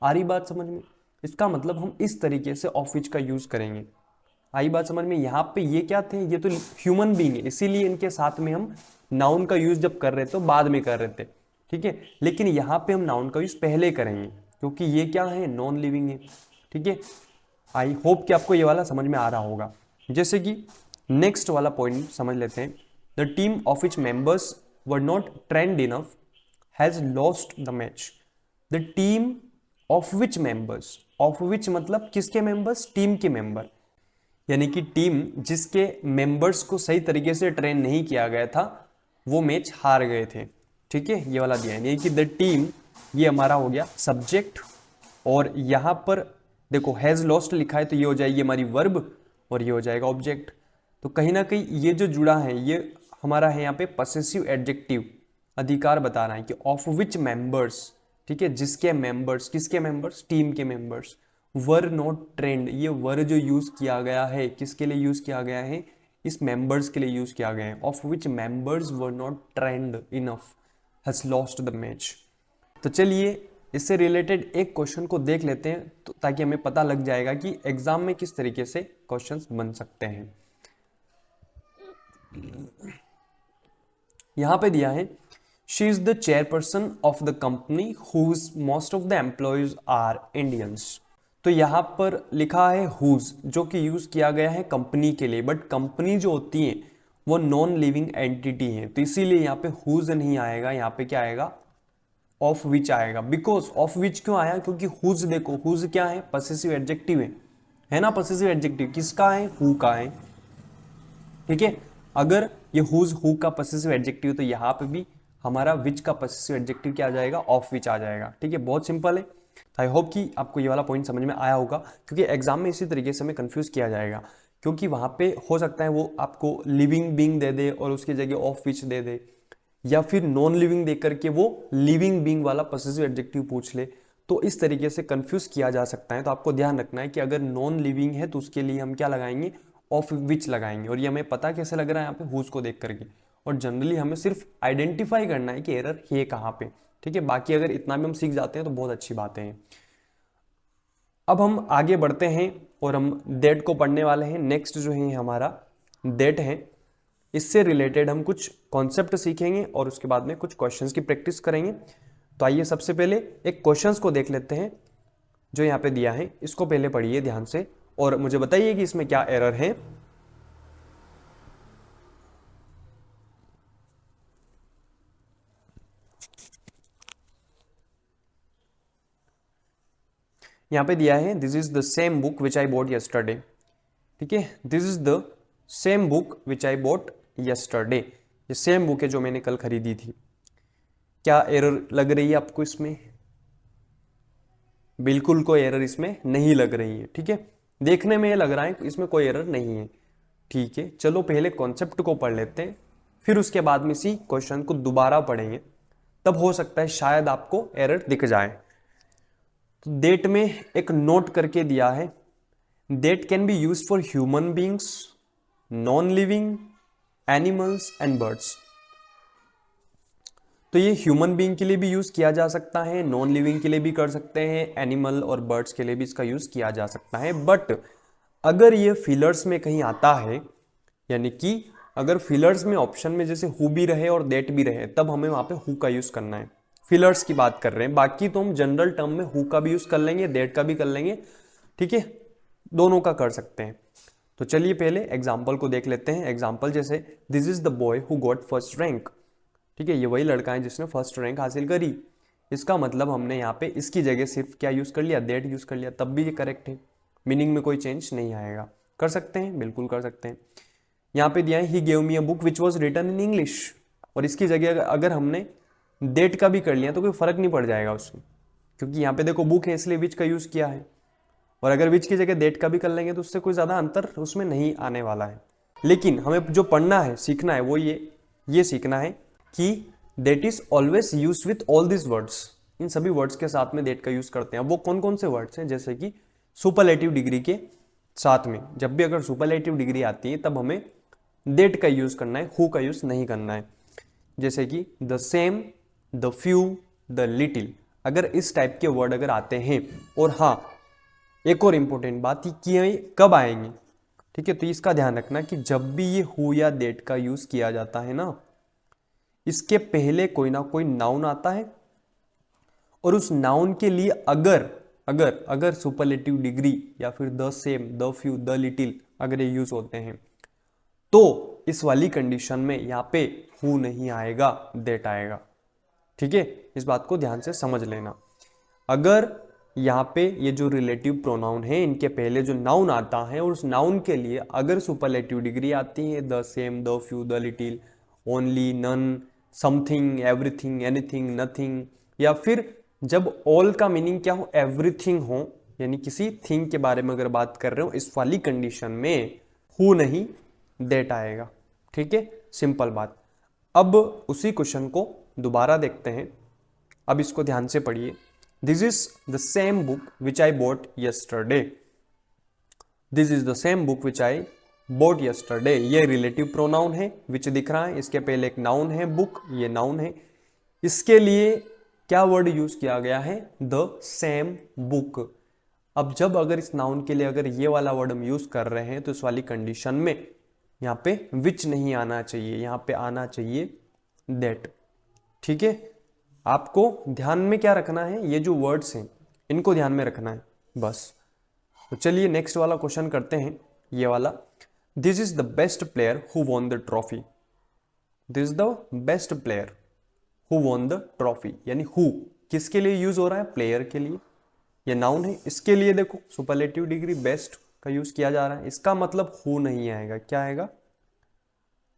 आ रही बात समझ में। इसका मतलब हम इस तरीके से ऑफ विच का यूज करेंगे। आई बात समझ में। यहाँ पे ये क्या थे, ये तो ह्यूमन बीइंग है, इसीलिए इनके साथ में हम नाउन का यूज जब कर रहे थे तो बाद में कर रहे थे। ठीक है, लेकिन यहाँ पे हम नाउन का यूज पहले करेंगे क्योंकि ये क्या है, नॉन लिविंग है। ठीक है, आई होप कि आपको ये वाला समझ में आ रहा होगा। जैसे कि नेक्स्ट वाला पॉइंट समझ लेते हैं, the team of which members were not trend enough has lost the match. The team of which members, of which मतलब किसके मेंबर्स, टीम के मेंबर, यानी कि टीम जिसके मेंबर्स को सही तरीके से ट्रेन नहीं किया गया था वो मैच हार गए थे। ठीक है, ये वाला दिया है, यानी कि द टीम, ये हमारा हो गया सब्जेक्ट, और यहाँ पर देखो हैज लॉस्ट लिखा है तो ये हो जाएगी हमारी वर्ब और ये हो जाएगा ऑब्जेक्ट। तो कहीं ना कहीं ये जो जुड़ा है ये हमारा है यहाँ पे पसेसिव एडजेक्टिव, अधिकार बता रहा है कि ऑफ विच मेंबर्स, ठीक है, जिसके मेंबर्स, किसके मेंबर्स, टीम के मेंबर्स, वर नॉट ट्रेंड। ये वर जो यूज किया गया है किसके लिए यूज किया गया है, इस मेंबर्स के लिए यूज किया गया है। Of which members were not trend enough has lost the match. तो चलिए इससे रिलेटेड एक क्वेश्चन को देख लेते हैं तो ताकि हमें पता लग जाएगा कि एग्जाम में किस तरीके से क्वेश्चंस बन सकते हैं। यहां पे दिया है she is the chairperson of the company whose most of the employees are Indians. तो यहां पर लिखा है हुज, जो कि यूज किया गया है कंपनी के लिए, बट कंपनी जो होती है वो नॉन लिविंग एंटिटी है, तो इसीलिए यहाँ पे हुज नहीं आएगा, यहाँ पे क्या आएगा, ऑफ विच आएगा। बिकॉज ऑफ विच क्यों आया, क्योंकि हुज, देखो हुज क्या है, पसेसिव एडजेक्टिव है ना, पसेसिव एडजेक्टिव किसका है, हु का है, ठीक है। अगर ये हुज हु का पसेसिव एडजेक्टिव तो यहाँ पे भी हमारा विच का पसेसिव एडजेक्टिव क्या आ जाएगा, ऑफ विच आ जाएगा, ठीक है। बहुत सिंपल है। आई होप कि आपको ये वाला पॉइंट समझ में आया होगा, क्योंकि एग्जाम में इसी तरीके से हमें कंफ्यूज किया जाएगा, क्योंकि वहां पे हो सकता है वो आपको लिविंग बीइंग दे दे और उसकी जगह ऑफ विच दे दे, या फिर नॉन लिविंग देकर के वो लिविंग बीइंग वाला पॉसेसिव एडजेक्टिव पूछ ले, तो इस तरीके से कंफ्यूज किया जा सकता है। तो आपको ध्यान रखना है कि अगर नॉन लिविंग है तो उसके लिए हम क्या लगाएंगे, ऑफ विच लगाएंगे, और ये हमें पता कैसे लग रहा है यहाँ पे हुज को देख करके, और जनरली हमें सिर्फ आइडेंटिफाई करना है कि एरर है कहाँ पे, ठीक है। बाकी अगर इतना भी हम सीख जाते हैं तो बहुत अच्छी बातें हैं। अब हम आगे बढ़ते हैं और हम दैट को पढ़ने वाले हैं। नेक्स्ट जो है हमारा दैट है, इससे रिलेटेड हम कुछ कॉन्सेप्ट सीखेंगे और उसके बाद में कुछ क्वेश्चंस की प्रैक्टिस करेंगे। तो आइए सबसे पहले एक क्वेश्चंस को देख लेते हैं जो यहाँ पे दिया है, इसको पहले पढ़िए ध्यान से और मुझे बताइए कि इसमें क्या एरर है। यहाँ पे दिया है this is the same book which I bought yesterday, ठीक है, this is the same book which I bought yesterday, ये सेम बुक है जो मैंने कल खरीदी थी। क्या एरर लग रही है आपको इसमें, बिल्कुल कोई एरर इसमें नहीं लग रही है, ठीक है। देखने में ये लग रहा है इसमें कोई एरर नहीं है, ठीक है। चलो पहले कॉन्सेप्ट को पढ़ लेते हैं, फिर उसके बाद में इसी क्वेश्चन को दोबारा पढ़ेंगे, तब हो सकता है शायद आपको एरर दिख जाए। तो डेट में एक नोट करके दिया है, date can be use for human beings, non living, animals and birds. तो ये ह्यूमन बीइंग के लिए भी यूज किया जा सकता है, नॉन लिविंग के लिए भी कर सकते हैं, एनिमल और बर्ड्स के लिए भी इसका यूज किया जा सकता है। बट अगर ये फिलर्स में कहीं आता है, यानी कि अगर फिलर्स में ऑप्शन में जैसे हु भी रहे और डेट भी रहे, तब हमें वहां पे हु का यूज करना है। फिलर्स की बात कर रहे हैं, बाकी तो हम जनरल टर्म में हु का भी यूज कर लेंगे, डेट का भी कर लेंगे, ठीक है, दोनों का कर सकते हैं। तो चलिए पहले एग्जाम्पल को देख लेते हैं। एग्जाम्पल जैसे this is the boy who got first rank, ठीक है, ये वही लड़का है जिसने फर्स्ट रैंक हासिल करी। इसका मतलब हमने यहाँ पे इसकी जगह सिर्फ क्या यूज कर लिया, दैट यूज कर लिया, तब भी ये करेक्ट है, मीनिंग में कोई चेंज नहीं आएगा। कर सकते हैं, बिल्कुल कर सकते हैं। यहाँ पे दिया है he gave me a book which was written in English, और इसकी जगह अगर हमने दैट का भी कर लिया तो कोई फर्क नहीं पड़ जाएगा उसमें, क्योंकि यहाँ पे देखो बुक है इसलिए विच का यूज किया है, और अगर विच की जगह डेट का भी कर लेंगे तो उससे कोई ज्यादा अंतर उसमें नहीं आने वाला है। लेकिन हमें जो पढ़ना है, सीखना है, वो ये सीखना है कि that is always use with all this words, इन सभी वर्ड्स के साथ में डेट का यूज करते हैं। वो कौन कौन से वर्ड्स हैं, जैसे कि सुपरलेटिव डिग्री के साथ में, जब भी अगर सुपरलेटिव डिग्री आती है तब हमें डेट का यूज करना है, हु का यूज नहीं करना है। जैसे कि the same, the few, the little, अगर इस टाइप के वर्ड अगर आते हैं, और हाँ एक और इंपॉर्टेंट बात कि ये कब आएंगे, ठीक है, तो इसका ध्यान रखना कि जब भी ये हु या डेट का यूज किया जाता है ना, इसके पहले कोई ना कोई नाउन आता है, और उस नाउन के लिए अगर अगर अगर सुपरलेटिव डिग्री या फिर the same, the few, the little अगर ये यूज होते हैं, तो इस वाली कंडीशन में यहाँ पे हु नहीं आएगा, दैट आएगा, ठीक है। इस बात को ध्यान से समझ लेना। अगर यहाँ पे ये जो रिलेटिव प्रोनाउन है, इनके पहले जो नाउन आता है और उस नाउन के लिए अगर सुपरलेटिव डिग्री आती है, the same, the few, the little, only, none, something, everything, anything, nothing, या फिर जब ऑल का मीनिंग क्या हो, एवरीथिंग हो, यानी किसी थिंग के बारे में अगर बात कर रहे हो, इस वाली कंडीशन में हु नहीं दैट आएगा। ठीक है, सिंपल बात। अब उसी क्वेश्चन को दोबारा देखते हैं। अब इसको ध्यान से पढ़िए। This is the same book which I bought yesterday. This is the same book which I bought yesterday. ये रिलेटिव प्रोनाउन है, विच दिख रहा है, इसके पहले एक नाउन है बुक, ये नाउन है। इसके लिए क्या वर्ड यूज किया गया है? The same book. अब जब अगर इस नाउन के लिए अगर ये वाला वर्ड हम यूज कर रहे हैं तो इस वाली कंडीशन में यहाँ पे विच नहीं आना चाहिए, यहाँ पे आना चाहिए दैट। ठीक है, आपको ध्यान में क्या रखना है? ये जो वर्ड्स हैं इनको ध्यान में रखना है बस। तो चलिए नेक्स्ट वाला क्वेश्चन करते हैं, ये वाला। This is the best player who won the trophy. This is the best player who won the trophy, यानी हु किसके लिए यूज हो रहा है? प्लेयर के लिए। ये नाउन है, इसके लिए देखो सुपरलेटिव डिग्री बेस्ट का यूज किया जा रहा है। इसका मतलब हु नहीं आएगा, क्या आएगा?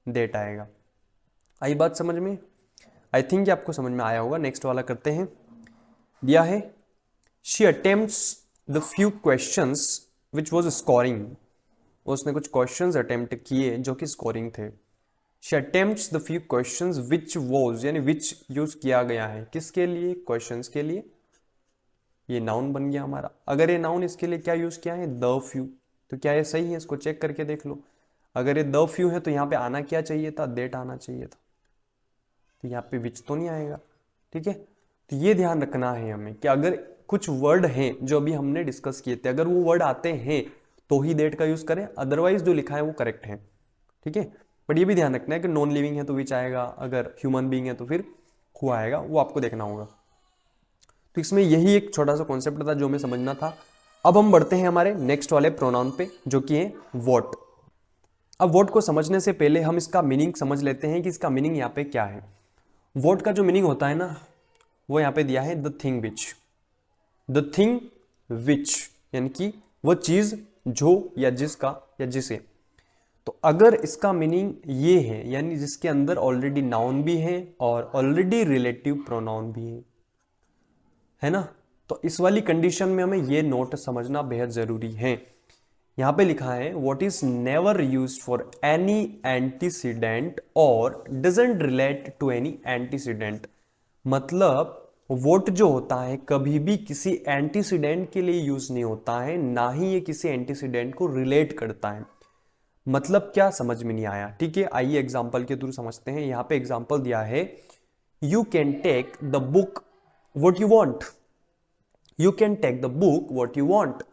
दैट आएगा। आई बात समझ में? आई थिंक आपको समझ में आया होगा। नेक्स्ट वाला करते हैं। दिया है she attempts the few questions which was scoring. उसने कुछ क्वेश्चंस अटेम्प्ट किए जो कि स्कोरिंग थे। She attempts the few questions which was, यानी विच यूज किया गया है किसके लिए? क्वेश्चंस के लिए। ये नाउन बन गया हमारा। अगर ये नाउन इसके लिए क्या यूज किया है? The few. तो क्या ये सही है? इसको चेक करके देख लो। अगर ये द फ्यू है तो यहाँ पे आना क्या चाहिए था? दैट आना चाहिए था। तो यहाँ पे विच तो नहीं आएगा। ठीक है, तो ये ध्यान रखना है हमें कि अगर कुछ वर्ड हैं जो अभी हमने डिस्कस किए थे, अगर वो वर्ड आते हैं तो ही दैट का यूज करें, अदरवाइज जो लिखा है वो करेक्ट है। ठीक है, बट ये भी ध्यान रखना है कि नॉन लिविंग है तो विच आएगा, अगर ह्यूमन बीइंग है तो फिर हु आएगा, वो आपको देखना होगा। तो इसमें यही एक छोटा सा कॉन्सेप्ट था जो हमें समझना था। अब हम बढ़ते हैं हमारे नेक्स्ट वाले प्रोनाउन पे जो कि है वॉट। अब वॉट को समझने से पहले हम इसका मीनिंग समझ लेते हैं कि इसका मीनिंग यहाँ पे क्या है। वॉट का जो मीनिंग होता है ना, वो यहाँ पे दिया है the thing which. The thing which यानी कि वो चीज जो या जिसका या जिसे। तो अगर इसका मीनिंग ये है यानी जिसके अंदर ऑलरेडी नाउन भी है और ऑलरेडी रिलेटिव प्रोनाउन भी है ना, तो इस वाली कंडीशन में हमें ये नोट समझना बेहद जरूरी है। यहां पे लिखा है what is never used for any antecedent और doesn't relate to any antecedent. मतलब वोट जो होता है कभी भी किसी एंटीसीडेंट के लिए यूज नहीं होता है, ना ही ये किसी एंटीसीडेंट को रिलेट करता है। मतलब क्या? समझ में नहीं आया। ठीक है, आइए एग्जांपल के थ्रू समझते हैं। यहां पे एग्जांपल दिया है you can take the book what you want. You can take the book what you want.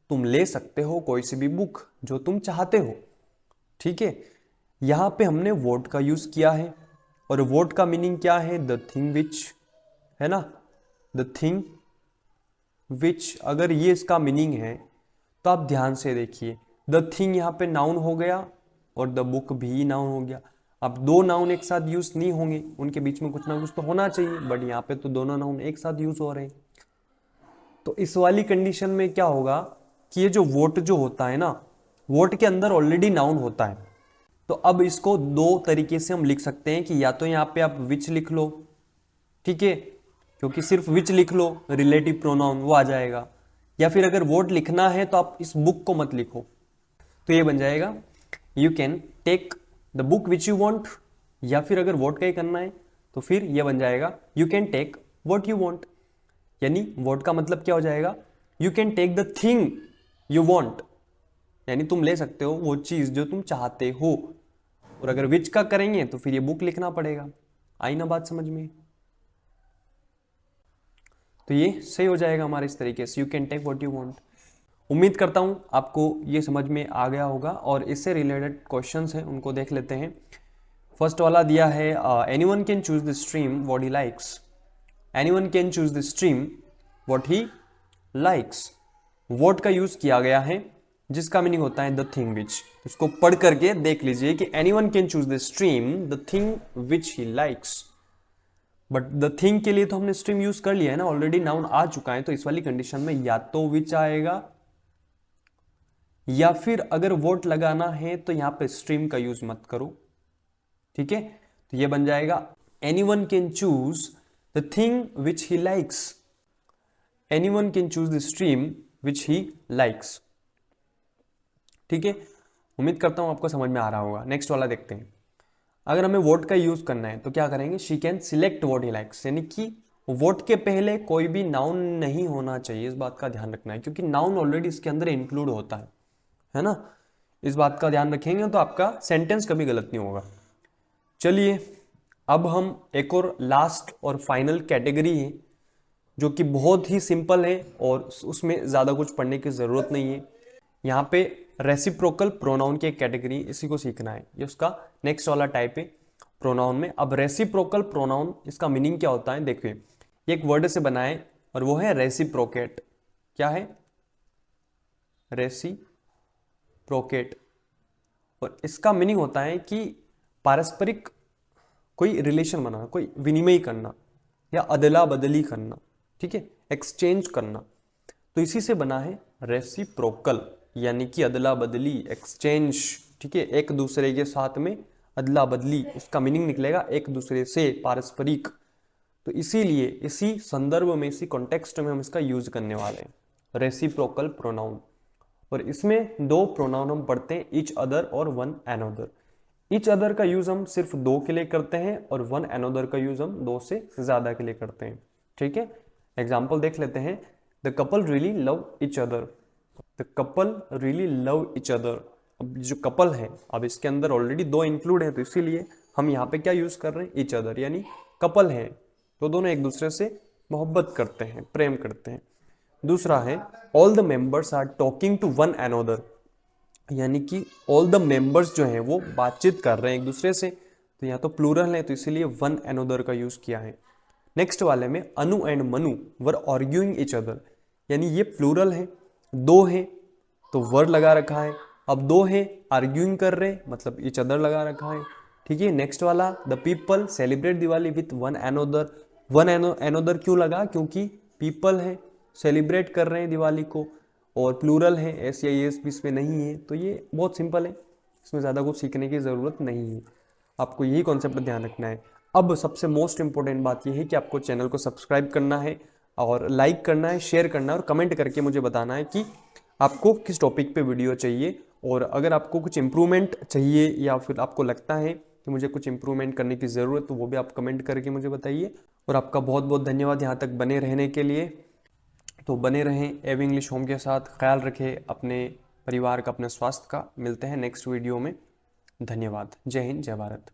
तुम ले सकते हो कोई सी भी बुक जो तुम चाहते हो। ठीक है, यहां पे हमने वोट का यूज किया है और वोट का मीनिंग क्या है? द थिंग विच, है ना, द थिंग विच। अगर ये इसका मीनिंग है तो आप ध्यान से देखिए, द थिंग यहाँ पे नाउन हो गया और द बुक भी नाउन हो गया। अब दो नाउन एक साथ यूज नहीं होंगे, उनके बीच में कुछ ना कुछ तो होना चाहिए, बट यहाँ पे तो दोनों नाउन एक साथ यूज हो रहे हैं। तो इस वाली कंडीशन में क्या होगा कि ये जो वोट जो होता है ना, वोट के अंदर ऑलरेडी नाउन होता है। तो अब इसको दो तरीके से हम लिख सकते हैं कि या तो यहाँ पे आप विच लिख लो, ठीक है, क्योंकि सिर्फ विच लिख लो रिलेटिव प्रोनाउन वो आ जाएगा, या फिर अगर वोट लिखना है तो आप इस बुक को मत लिखो। तो ये बन जाएगा you can take the book which you want, या फिर अगर वोट का ही करना है तो फिर ये बन जाएगा you can take what you want. यानी वोट का मतलब क्या हो जाएगा? You can take the thing you want, यानी तुम ले सकते हो वो चीज जो तुम चाहते हो। और अगर विच का करेंगे तो फिर ये बुक लिखना पड़ेगा। आई ना बात समझ में? तो ये सही हो जाएगा हमारे इस तरीके से, you can take what you want. उम्मीद करता हूं आपको ये समझ में आ गया होगा और इससे रिलेटेड क्वेश्चंस हैं उनको देख लेते हैं। फर्स्ट वाला दिया है anyone can choose the stream what he likes. Anyone can choose the stream what he likes. What का यूज किया गया है जिसका मीनिंग होता है द थिंग विच। इसको पढ़ करके देख लीजिए कि anyone can choose the stream the thing which he likes. But the thing के लिए तो हमने स्ट्रीम यूज कर लिया है ना, ऑलरेडी नाउन आ चुका है। तो इस वाली कंडीशन में या तो विच आएगा या फिर अगर वोट लगाना है तो यहां पे स्ट्रीम का यूज मत करो। ठीक है, तो ये बन जाएगा anyone can choose the thing which he likes. Anyone can choose the stream which he likes. ठीक है, उम्मीद करता हूँ आपको समझ में आ रहा होगा। नेक्स्ट वाला देखते हैं। अगर हमें वोट का यूज करना है तो क्या करेंगे, she can select what he likes, यानी कि वोट के पहले कोई भी नाउन नहीं होना चाहिए, इस बात का ध्यान रखना है, क्योंकि नाउन ऑलरेडी इसके अंदर इंक्लूड होता है ना। इस बात का ध्यान रखेंगे तो आपका सेंटेंस कभी गलत नहीं होगा। चलिए अब हम एक और लास्ट और फाइनल कैटेगरी है जो कि बहुत ही सिंपल है और उसमें ज़्यादा कुछ पढ़ने की ज़रूरत नहीं है। यहाँ पे रेसिप्रोकल प्रोनाउन की एक कैटेगरी, इसी को सीखना है, ये उसका नेक्स्ट वाला टाइप है प्रोनाउन में। अब रेसिप्रोकल प्रोनाउन, इसका मीनिंग क्या होता है देखिए, ये एक वर्ड से बना है और वो है रेसिप्रोकेट। क्या है, रेसिप्रोकेट। और इसका मीनिंग होता है कि पारस्परिक कोई रिलेशन बनाना, कोई विनिमय करना या अदला बदली करना, ठीक है, एक्सचेंज करना। तो इसी से बना है रेसिप्रोकल, यानी कि अदला बदली, एक्सचेंज। ठीक है, एक दूसरे के साथ में अदला बदली, उसका मीनिंग निकलेगा एक दूसरे से, पारस्परिक। तो इसीलिए इसी संदर्भ में, इसी कॉन्टेक्स्ट में हम इसका यूज करने वाले हैं, रेसिप्रोकल प्रोनाउन। और इसमें दो प्रोनाउन हम पढ़ते हैं, ईच अदर और वन एनोदर। ईच अदर का यूज हम सिर्फ दो के लिए करते हैं और वन एनोदर का यूज हम दो से ज्यादा के लिए करते हैं। ठीक है, एग्जाम्पल देख लेते हैं। The couple really love each other, the couple really love each other. अब जो कपल है, अब इसके अंदर ऑलरेडी दो इंक्लूड है, तो इसीलिए हम यहाँ पे क्या यूज कर रहे हैं, ईच अदर, यानी कपल है तो दोनों एक दूसरे से मोहब्बत करते हैं, प्रेम करते हैं। दूसरा है all the members are talking to one another, यानी कि ऑल द मेंबर्स जो हैं वो बातचीत कर रहे हैं एक दूसरे से, तो यहाँ तो प्लूरल है तो इसीलिए वन एनोदर का यूज किया है। नेक्स्ट वाले में Anu and Manu were arguing each other, यानी ये प्लूरल है, दो हैं तो वर लगा रखा है, अब दो हैं आर्ग्यूइंग कर रहे हैं मतलब ईच अदर लगा रखा है। ठीक है, नेक्स्ट वाला the people celebrate Diwali with one another. One another क्यों लगा, क्योंकि पीपल है, सेलिब्रेट कर रहे हैं दिवाली को, और प्लूरल है, एस या एस भी इसमें नहीं है, तो ये बहुत सिंपल है, इसमें ज़्यादा कुछ सीखने की ज़रूरत नहीं है। आपको यही कॉन्सेप्ट ध्यान रखना है। अब सबसे मोस्ट इंपॉर्टेंट बात यह है कि आपको चैनल को सब्सक्राइब करना है और लाइक करना है, शेयर करना है और कमेंट करके मुझे बताना है कि आपको किस टॉपिक पे वीडियो चाहिए। और अगर आपको कुछ इम्प्रूवमेंट चाहिए या फिर आपको लगता है कि मुझे कुछ इम्प्रूवमेंट करने की ज़रूरत, तो वो भी आप कमेंट करके मुझे बताइए। और आपका बहुत बहुत धन्यवाद यहाँ तक बने रहने के लिए। तो बने रहें एव इंग्लिश होम के साथ, ख्याल रखें अपने परिवार का, अपने स्वास्थ्य का। मिलते हैं नेक्स्ट वीडियो में। धन्यवाद। जय हिंद, जय भारत।